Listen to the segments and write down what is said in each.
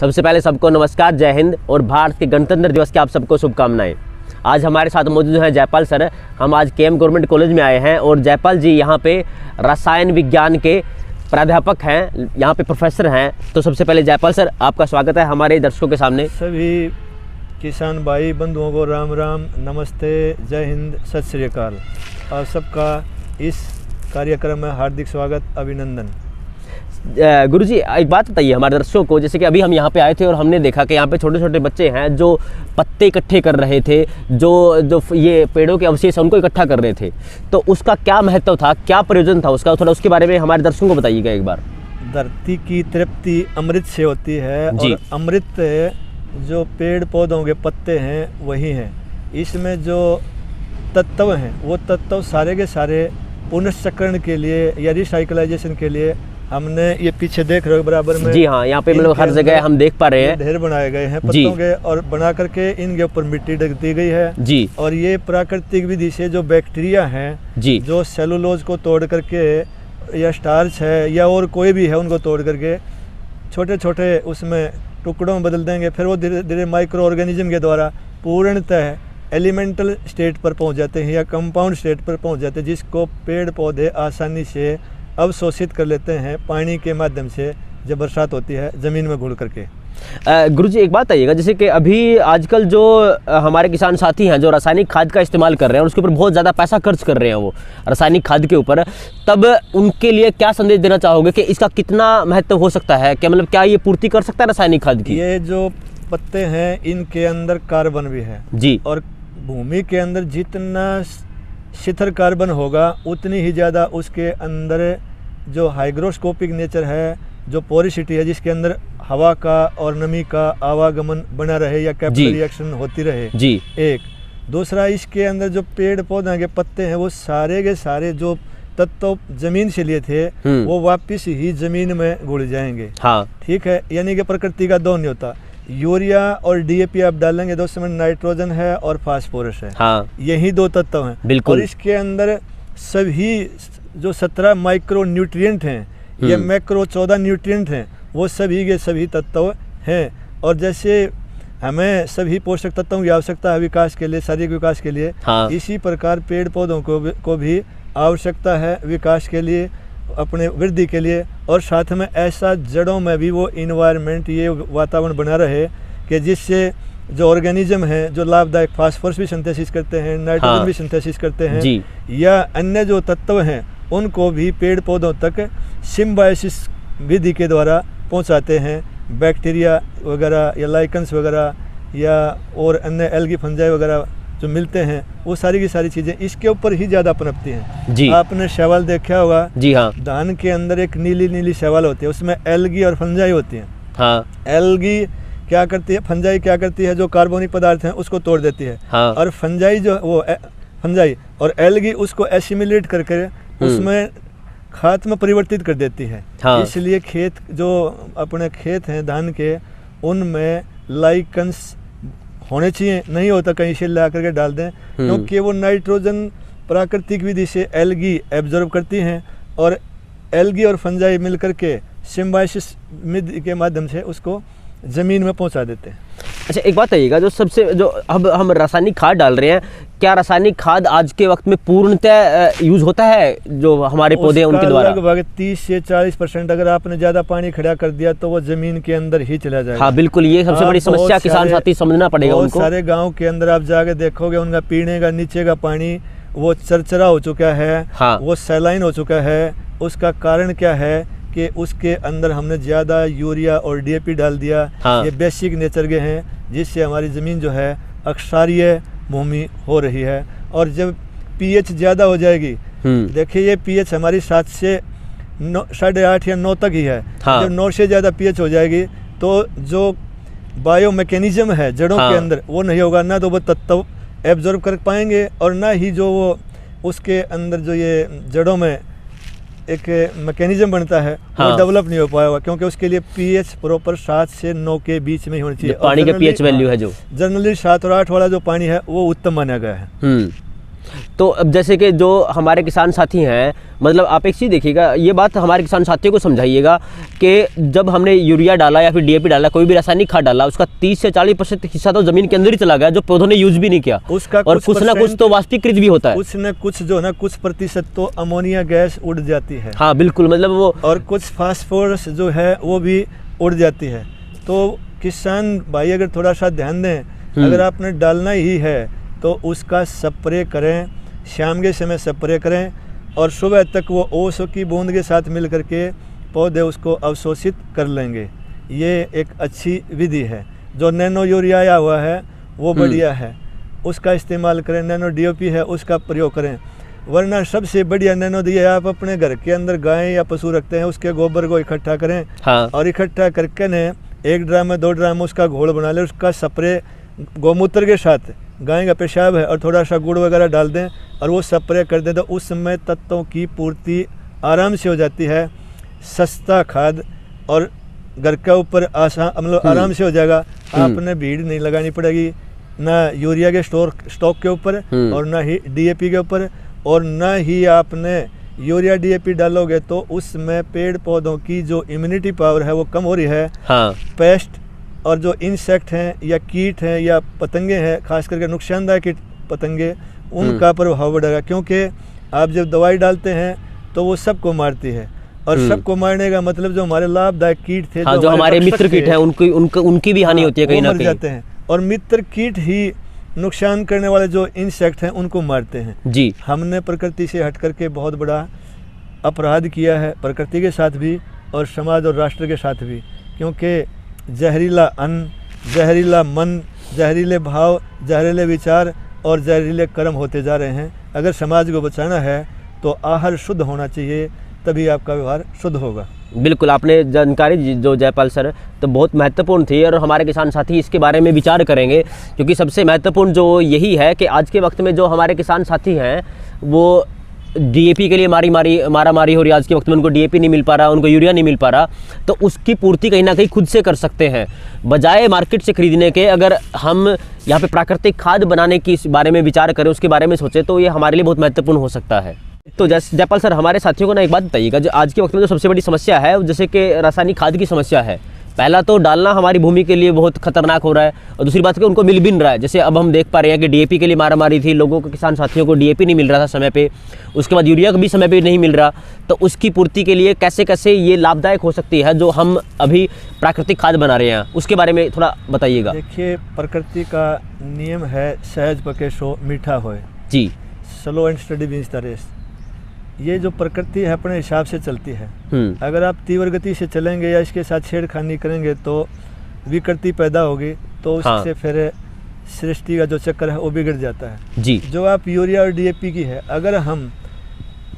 सबसे पहले सबको नमस्कार, जय हिंद और भारत के गणतंत्र दिवस की आप सबको शुभकामनाएं। आज हमारे साथ मौजूद हैं जयपाल सर। हम आज केएम गवर्नमेंट कॉलेज में आए हैं और जयपाल जी यहाँ पे रसायन विज्ञान के प्राध्यापक हैं, यहाँ पे प्रोफेसर हैं। तो सबसे पहले जयपाल सर, आपका स्वागत है हमारे दर्शकों के सामने। सभी किसान भाई बंधुओं को राम राम, नमस्ते, जय हिंद, सत श्री अकाल। आप सबका इस कार्यक्रम में हार्दिक स्वागत, अभिनंदन। गुरुजी, एक बात बताइए हमारे दर्शकों को, जैसे कि अभी हम यहाँ पे आए थे और हमने देखा कि यहाँ पे छोटे छोटे बच्चे हैं जो पत्ते इकट्ठे कर रहे थे, जो ये पेड़ों के अवशेष उनको इकट्ठा कर रहे थे। तो उसका क्या महत्व था, क्या प्रयोजन था उसका, थोड़ा उसके बारे में हमारे दर्शकों को बताइएगा एक बार। धरती की तृप्ति अमृत से होती है और अमृत जो पेड़ पौधों के पत्ते हैं वही हैं। इसमें जो तत्व हैं वो तत्व सारे के सारे पुनश्चक्रण के लिए या रिसाइकलाइजेशन के लिए हमने ये पीछे देख रहे हो बराबर में। जी हाँ, यहाँ पे मतलब हर जगह हम देख पा रहे हैं ढेर बनाए गए हैं पत्तों के, और बना करके इनके ऊपर मिट्टी ढक दी गई है जी। और ये प्राकृतिक विधि से जो बैक्टीरिया हैं जी, जो सेलुलोज को तोड़ करके या स्टार्च है या और कोई भी है उनको तोड़ करके छोटे छोटे उसमें टुकड़ों में बदल देंगे। फिर वो धीरे धीरे माइक्रो ऑर्गेनिज्म के द्वारा पूर्णतः एलिमेंटल स्टेट पर पहुंच जाते हैं या कंपाउंड स्टेट पर पहुंच जाते हैं, जिसको पेड़ पौधे आसानी से अवशोषित कर लेते हैं पानी के माध्यम से जब बरसात होती है ज़मीन में घुल करके। गुरुजी, एक बात आइएगा, जैसे कि अभी आजकल जो हमारे किसान साथी हैं जो रासायनिक खाद का इस्तेमाल कर रहे हैं और उसके ऊपर बहुत ज़्यादा पैसा खर्च कर रहे हैं वो रासायनिक खाद के ऊपर, तब उनके लिए क्या संदेश देना चाहोगे कि इसका कितना महत्व हो सकता है? क्या मतलब क्या ये पूर्ति कर सकता है रासायनिक खाद की? ये जो पत्ते हैं इनके अंदर कार्बन भी है जी, और भूमि के अंदर जितना शिथिल कार्बन होगा उतनी ही ज़्यादा उसके अंदर जो हाइग्रोस्कोपिक नेचर है, जो पोरिसिटी है, जिसके अंदर हवा का और नमी का आवागमन बना रहे या कैपिलरी रिएक्शन होती रहे जी। एक दूसरा, इसके अंदर जो पेड़ पौधे के पत्ते हैं वो सारे के सारे जो तत्व जमीन से लिए थे वो वापिस ही जमीन में घुल जाएंगे। हाँ, ठीक है, यानी कि प्रकृति का दोहन नहीं होता। यूरिया और डीएपी आप डालेंगे तो उसमें नाइट्रोजन है और फास्फोरस है। हाँ, यही दो तत्व हैं बिल्कुल। और इसके अंदर सभी जो 17 माइक्रो न्यूट्रिएंट हैं या मैक्रो 14 न्यूट्रिएंट हैं वो सभी के सभी तत्व हैं। और जैसे हमें सभी पोषक तत्वों की आवश्यकता है विकास के लिए, शारीरिक विकास के लिए, हाँ, इसी प्रकार पेड़ पौधों को भी आवश्यकता है विकास के लिए, अपने वृद्धि के लिए। और साथ में ऐसा जड़ों में भी वो इन्वायरमेंट, ये वातावरण बना रहे कि जिससे जो ऑर्गेनिज्म हैं जो लाभदायक फास्फोरस भी सिंथेसिस करते हैं, नाइट्रोजन हाँ, भी सिंथेसिस करते हैं जी, या अन्य जो तत्व हैं उनको भी पेड़ पौधों तक सिम्बायोसिस विधि के द्वारा पहुंचाते हैं। बैक्टीरिया वगैरह या लाइकन्स वगैरह या और अन्य एल्गी फंजाई वगैरह जो मिलते हैं वो सारी की सारी चीज़ें इसके ऊपर ही ज़्यादा पनपती हैं जी। आपने शैवाल देखा होगा जी, हाँ, धान के अंदर एक नीली नीली शैवाल होती है, उसमें एल्गी और फंजाई होती हैं। हाँ, एल्गी क्या करती है, फंजाई क्या करती है, जो कार्बनिक पदार्थ हैं उसको तोड़ देती है। हाँ, और फंजाई जो वो फंजाई और एल्गी उसको एसिमिलेट करके उसमें खाद में परिवर्तित कर देती है। हाँ, इसलिए खेत जो अपने खेत हैं धान के उनमें लाइकन्स होने चाहिए, नहीं होता कहीं से ला करके डाल दें, क्योंकि वो नाइट्रोजन प्राकृतिक विधि से एल्गी एब्जॉर्ब करती हैं और एल्गी और फंजाई मिलकर के सिम्बायोसिस विधि के माध्यम से उसको ज़मीन में पहुंचा देते हैं। अच्छा, एक बात आइएगा, जो अब हम रासायनिक खाद डाल रहे हैं, क्या रासायनिक खाद आज के वक्त में पूर्णतः यूज होता है जो हमारे पौधे हैं उनके द्वारा? लगभग 30 से 40%। अगर आपने ज़्यादा पानी खड़ा कर दिया तो वो ज़मीन के अंदर ही चला जाएगा। हाँ बिल्कुल, ये सबसे बड़ी समस्या किसान साथी समझना पड़ेगा उनको। सारे गाँव के अंदर आप जाके देखोगे उनका पीने का नीचे का पानी वो चरचरा हो चुका है। हाँ, वो सैलाइन हो चुका है। उसका कारण क्या है कि उसके अंदर हमने ज़्यादा यूरिया और डीएपी डाल दिया। हाँ, ये बेसिक नेचर के हैं जिससे हमारी ज़मीन जो है अक्षारीय भूमि हो रही है। और जब पीएच ज़्यादा हो जाएगी, देखिए ये पीएच हमारी 7 से 8.5 या 9 तक ही है। हाँ, जब 9 से ज़्यादा पीएच हो जाएगी तो जो बायो मैकेनिज्म है जड़ों के अंदर वो नहीं होगा, ना तो वो तत्व एब्जॉर्ब कर पाएंगे और ना ही जो वो उसके अंदर जो ये जड़ों में एक मैकेनिज्म बनता है हाँ, वो डेवलप नहीं हो पाएगा, क्योंकि उसके लिए पीएच प्रॉपर 7 से 9 के बीच में ही होनी चाहिए। पानी का पीएच वैल्यू है जो जनरली 7 और 8 वाला जो पानी है वो उत्तम माना गया है। तो अब जैसे कि जो हमारे किसान साथी हैं, मतलब आप एक चीज़ देखिएगा, ये बात हमारे किसान साथियों को समझाइएगा कि जब हमने यूरिया डाला या फिर डीएपी डाला, कोई भी रासायनिक खाद डाला, उसका 30 से 40% हिस्सा तो ज़मीन के अंदर ही चला गया, जो पौधों ने यूज़ भी नहीं किया, उसका और कुछ ना कुछ तो वाष्पीकृत भी होता है, कुछ न कुछ जो है ना, कुछ प्रतिशत तो अमोनिया गैस उड़ जाती है। हाँ बिल्कुल, मतलब वो, और कुछ फास्फोरस जो है वो भी उड़ जाती है। तो किसान भाई अगर थोड़ा सा ध्यान दें, अगर आपने डालना ही है तो उसका स्प्रे करें, शाम के समय स्प्रे करें, और सुबह तक वो ओस की बूंद के साथ मिल करके पौधे उसको अवशोषित कर लेंगे। ये एक अच्छी विधि है। जो नैनो यूरिया आया हुआ है वो बढ़िया है, उसका इस्तेमाल करें। नैनो डीओपी है उसका प्रयोग करें, वरना सबसे बढ़िया नैनो दिया आप अपने घर के अंदर गाय या पशु रखते हैं उसके गोबर को इकट्ठा करें। हाँ। और इकट्ठा करके ने 1 ड्राम में 2 ड्राम उसका घोल बना ले, उसका स्प्रे गोमूत्र के साथ, गाय का पेशाब है और थोड़ा सा गुड़ वगैरह डाल दें और वो स्प्रे कर दें, तो उस समय तत्वों की पूर्ति आराम से हो जाती है। सस्ता खाद और घर के ऊपर आसान, मतलब आराम से हो जाएगा। आपने भीड़ नहीं लगानी पड़ेगी, ना यूरिया के स्टॉक के ऊपर और ना ही डीएपी के ऊपर, और ना ही आपने यूरिया डीएपी डालोगे तो उसमें पेड़ पौधों की जो इम्यूनिटी पावर है वो कम हो रही है। हाँ। पेस्ट और जो इंसेक्ट हैं या कीट हैं या पतंगे हैं, खास करके नुकसानदायक कीट पतंगे, उनका प्रभाव बढ़ेगा, क्योंकि आप जब दवाई डालते हैं तो वो सबको मारती है, और सबको मारने का मतलब जो हमारे लाभदायक कीट थे, हाँ, जो हमारे मित्र कीट हैं, उनकी भी हानि होती है, कहीं ना कहीं जाते हैं। और मित्र कीट ही नुकसान करने वाले जो इंसेक्ट हैं उनको मारते हैं जी। हमने प्रकृति से हट करके बहुत बड़ा अपराध किया है, प्रकृति के साथ भी और समाज और राष्ट्र के साथ भी, क्योंकि जहरीला अन्न, जहरीला मन, जहरीले भाव, जहरीले विचार और जहरीले कर्म होते जा रहे हैं। अगर समाज को बचाना है तो आहार शुद्ध होना चाहिए, तभी आपका व्यवहार शुद्ध होगा। बिल्कुल, आपने जानकारी जो जयपाल सर तो बहुत महत्वपूर्ण थी, और हमारे किसान साथी इसके बारे में विचार करेंगे, क्योंकि सबसे महत्वपूर्ण जो यही है कि आज के वक्त में जो हमारे किसान साथी हैं वो डीएपी के लिए मारा मारी हो रही है। आज के वक्त में उनको डीएपी नहीं मिल पा रहा, उनको यूरिया नहीं मिल पा रहा, तो उसकी पूर्ति कहीं ना कहीं खुद से कर सकते हैं, बजाय मार्केट से खरीदने के। अगर हम यहाँ पे प्राकृतिक खाद बनाने की इस बारे में विचार करें, उसके बारे में सोचें, तो ये हमारे लिए बहुत महत्वपूर्ण हो सकता है। तो जयपाल सर, हमारे साथियों को ना एक बात बताइएगा, जो आज के वक्त में जो सबसे बड़ी समस्या है, जैसे कि रासायनिक खाद की समस्या है, पहला तो डालना हमारी भूमि के लिए बहुत खतरनाक हो रहा है, और दूसरी बात कि उनको मिल भी नहीं रहा है। जैसे अब हम देख पा रहे हैं कि डीएपी के लिए मारामारी थी, लोगों को, किसान साथियों को डीएपी नहीं मिल रहा था समय पे, उसके बाद यूरिया भी समय पे नहीं मिल रहा, तो उसकी पूर्ति के लिए कैसे कैसे ये लाभदायक हो सकती है जो हम अभी प्राकृतिक खाद बना रहे हैं, उसके बारे में थोड़ा बताइएगा। देखिए, प्रकृति का नियम है सहज पके सो मीठा होए जी, slow and steady wins the race. ये जो प्रकृति है अपने हिसाब से चलती है। अगर आप तीव्र गति से चलेंगे या इसके साथ छेड़खानी करेंगे तो विकृति पैदा होगी, तो उससे फिर सृष्टि का जो चक्कर है वो बिगड़ जाता है जी। जो आप यूरिया और डीएपी की है, अगर हम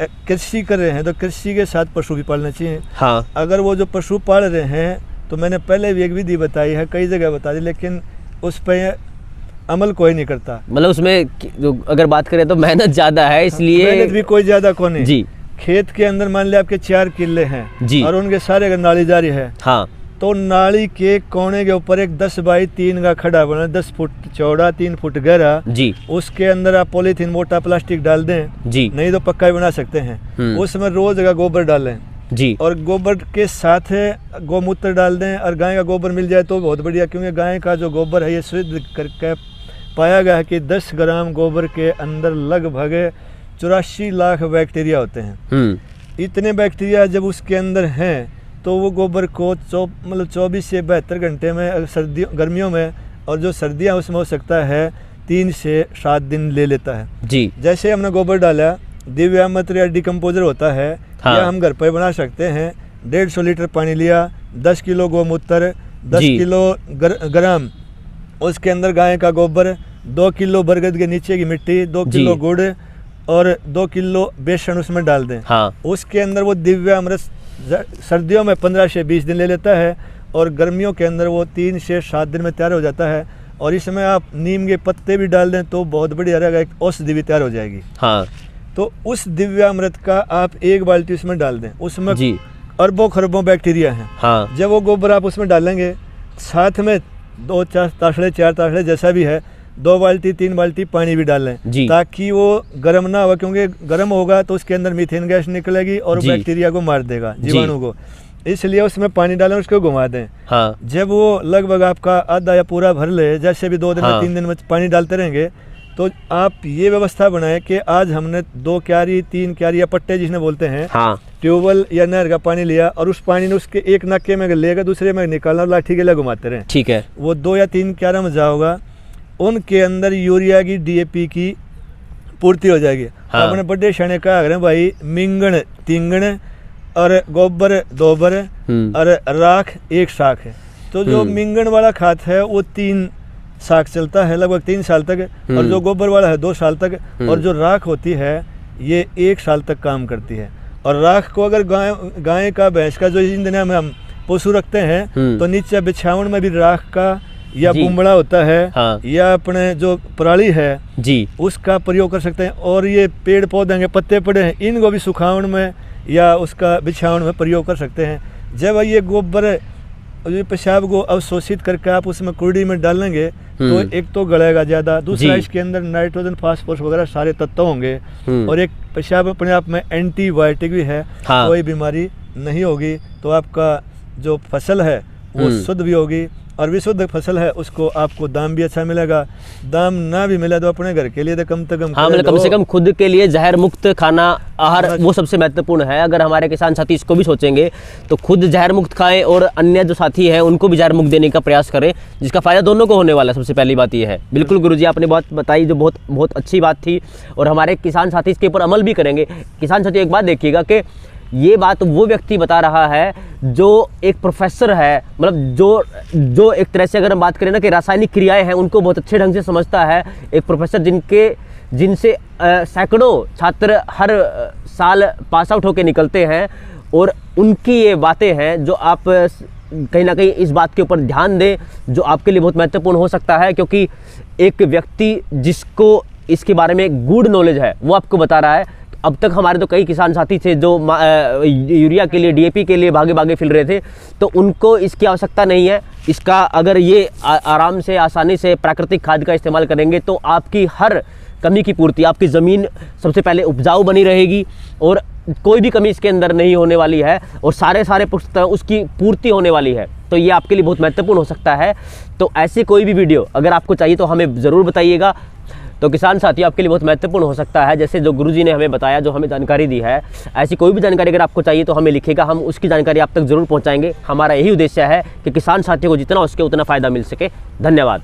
कृषि कर रहे हैं तो कृषि के साथ पशु भी पालना चाहिए। हाँ। अगर वो जो पशु पाल रहे हैं, तो मैंने पहले भी एक विधि बताई है, कई जगह बता दी, लेकिन उस पर अमल कोई नहीं करता। मतलब उसमें जो अगर बात करें तो मेहनत ज़्यादा है, इसलिए मेहनत भी कोई ज़्यादा कौन है जी। खेत के अंदर मान लिया आपके 4 किले हैं जी, और उनके सारे अगर नाली जारी है, हाँ, तो नाली के कोने के ऊपर एक 10 बाई 3 का खड़ा बना, 10 फुट चौड़ा, 3 फुट गहरा जी। उसके अंदर आप पॉलीथीन मोटा प्लास्टिक डाल दें जी, नहीं तो पक्का भी बना सकते हैं। उसमें रोज का गोबर डालें जी, और गोबर के साथ गोमूत्र डाल दें, और गाय का गोबर मिल जाए तो बहुत बढ़िया, क्योंकि गाय का जो गोबर है ये शुद्ध करके पाया गया है कि 10 ग्राम गोबर के अंदर लगभग 84 लाख बैक्टीरिया होते हैं। इतने बैक्टीरिया जब उसके अंदर हैं तो वो गोबर को 24 से 72 घंटे में, सर्दियों गर्मियों में, और जो सर्दियाँ उसमें हो सकता है 3 से 7 दिन ले लेता है जी। जैसे हमने गोबर डाला, दिव्यामृत या डिकम्पोजर होता है, हाँ, या हम घर पर बना सकते हैं। 150 लीटर पानी लिया, 10 किलो गोमूत्र, 10 किलो ग्राम उसके अंदर गाय का गोबर, 2 किलो बरगद के नीचे की मिट्टी, 2 किलो गुड़ और 2 किलो बेसन उसमें डाल दें। हाँ। उसके अंदर वो दिव्यामृत सर्दियों में 15 से 20 दिन ले लेता है, और गर्मियों के अंदर वो 3 से 7 दिन में तैयार हो जाता है। और इसमें आप नीम के पत्ते भी डाल दें तो बहुत बढ़िया रहेगा, एक औषधि भी तैयार हो जाएगी। हाँ। तो उस दिव्यामृत का आप 1 बाल्टी उसमें डाल दें, उसमें अरबों खरबों बैक्टीरिया हैं। हाँ। जब वो गोबर आप उसमें डालेंगे, साथ में 2-4 ताशड़े 4 ताशड़े जैसा भी है 2 बाल्टी 3 बाल्टी पानी भी डालें ताकि वो गर्म ना हो, क्योंकि गर्म होगा तो उसके अंदर मीथेन गैस निकलेगी और बैक्टीरिया को मार देगा, जीवाणु को। इसलिए उसमें पानी डालें, उसको घुमा दें। हाँ। जब वो लगभग आपका आधा या पूरा भर ले, जैसे भी 2 दिन में 3 दिन में पानी डालते रहेंगे, तो आप ये व्यवस्था बनाएं कि आज हमने 2 क्यारी 3 क्यारी या पट्टे जिसने बोलते हैं, ट्यूबवेल या नहर का पानी लिया और उस पानी ने उसके एक नक्के में लेगा, दूसरे में निकालना, लाठी के लिए घुमाते रहे। ठीक है। वो 2 या 3 क्यारा में जाओगा, उनके अंदर यूरिया की DAP की पूर्ति हो जाएगी। अपने बड़े शने का अगर भाई मिंगण 3 और गोबर 2 और राख 1 साख है, तो जो मिंगण वाला खाद है वो 3 साख चलता है लगभग 3 साल तक, और जो गोबर वाला है 2 साल तक, और जो राख होती है ये 1 साल तक काम करती है। और राख को अगर गाय का भैंस का जो ईंधन में हम पशु रखते हैं तो नीचे बिछावन में भी राख का या बुमड़ा होता है, या अपने जो पराली है उसका प्रयोग कर सकते हैं। और ये पेड़ पौधे के पत्ते पड़े हैं, इनको भी सुखावन में या उसका बिछावन में प्रयोग कर सकते हैं। जब ये गोबर पेशाब को अवशोषित करके आप उसमें कुर्डी में डालेंगे तो एक तो गलेगा ज़्यादा, दूसरा इसके अंदर नाइट्रोजन फास्फोरस वगैरह सारे तत्व होंगे, और एक पेशाब अपने आप में एंटीबायोटिक भी है। कोई बीमारी नहीं होगी, तो आपका जो फसल है वो शुद्ध भी होगी, और विशुद्ध फसल है उसको आपको दाम भी अच्छा मिलेगा। दाम ना भी मिले तो अपने घर के लिए तो कम से कम खुद के लिए जहर मुक्त खाना आहार वो सबसे महत्वपूर्ण है। अगर हमारे किसान साथी इसको भी सोचेंगे तो खुद जहर मुक्त खाएं और अन्य जो साथी हैं उनको भी जहर मुक्त देने का प्रयास करें, जिसका फायदा दोनों को होने वाला है। सबसे पहली बात ये है। बिल्कुल गुरुजी, आपने बात बताई जो बहुत अच्छी बात थी, और हमारे किसान साथी इसके ऊपर अमल भी करेंगे। किसान साथी एक बात देखिएगा कि ये बात वो व्यक्ति बता रहा है जो एक प्रोफेसर है, मतलब जो एक तरह से अगर हम बात करें ना कि रासायनिक क्रियाएं हैं उनको बहुत अच्छे ढंग से समझता है। एक प्रोफेसर जिनसे सैकड़ों छात्र हर साल पास आउट होकर निकलते हैं, और उनकी ये बातें हैं जो आप कहीं ना कहीं इस बात के ऊपर ध्यान दें, जो आपके लिए बहुत महत्वपूर्ण हो सकता है। क्योंकि एक व्यक्ति जिसको इसके बारे में गुड नॉलेज है वो आपको बता रहा है। अब तक हमारे तो कई किसान साथी थे जो यूरिया के लिए DAP के लिए भागे फिर रहे थे, तो उनको इसकी आवश्यकता नहीं है। इसका अगर ये आराम से आसानी से प्राकृतिक खाद का इस्तेमाल करेंगे तो आपकी हर कमी की पूर्ति, आपकी ज़मीन सबसे पहले उपजाऊ बनी रहेगी और कोई भी कमी इसके अंदर नहीं होने वाली है, और सारे उसकी पूर्ति होने वाली है। तो ये आपके लिए बहुत महत्वपूर्ण हो सकता है। तो ऐसे कोई भी वीडियो अगर आपको चाहिए तो हमें ज़रूर बताइएगा। तो किसान साथी आपके लिए बहुत महत्वपूर्ण हो सकता है, जैसे जो गुरुजी ने हमें बताया, जो हमें जानकारी दी है। ऐसी कोई भी जानकारी अगर आपको चाहिए तो हमें लिखिएगा, हम उसकी जानकारी आप तक ज़रूर पहुंचाएंगे। हमारा यही उद्देश्य है कि किसान साथियों को जितना हो सके उतना फ़ायदा मिल सके। धन्यवाद।